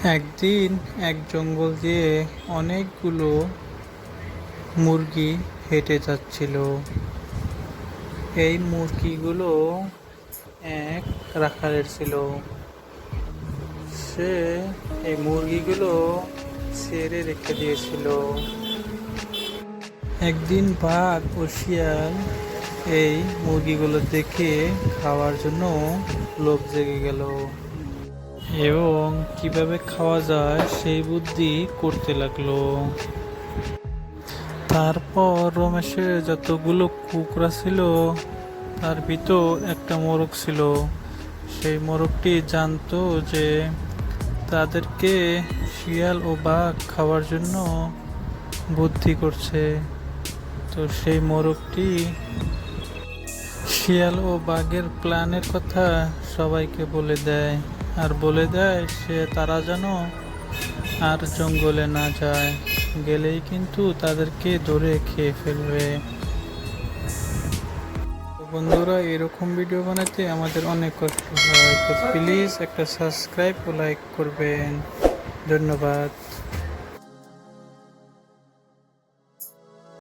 একদিন এক জঙ্গল দিয়ে অনেকগুলো মুরগি হেঁটে যাচ্ছিল। এই মুরগিগুলো এক রাখালের ছিল। সে এই মুরগিগুলো ছেড়ে রেখে দিয়েছিল। একদিন বাঘ ও শিয়াল এই মুরগিগুলো দেখে খাওয়ার জন্য লোভ জেগে গেল এবং কিভাবে খাওয়া যায় সেই বুদ্ধি করতে লাগলো। তারপর রমেশের যতগুলো কুকরা ছিল তার ভিতর একটা মোরগ ছিল। সেই মোরগটি জানতো যে তাদেরকে শিয়াল ও বাঘ খাওয়ার জন্য বুদ্ধি করছে। তো সেই মোরগটি শিয়াল ও বাঘের প্ল্যানের কথা সবাইকে বলে দেয়, আর বলে দেয় তারা যেন আর জঙ্গলে না যায়, গেলেই কিন্তু তাদেরকে ধরে খেয়ে ফেলবে। তো বন্ধুরা, এরকম ভিডিও বানাতে আমাদের অনেক কষ্ট হয়, তো প্লিজ একটা সাবস্ক্রাইব ও লাইক করবেন। ধন্যবাদ।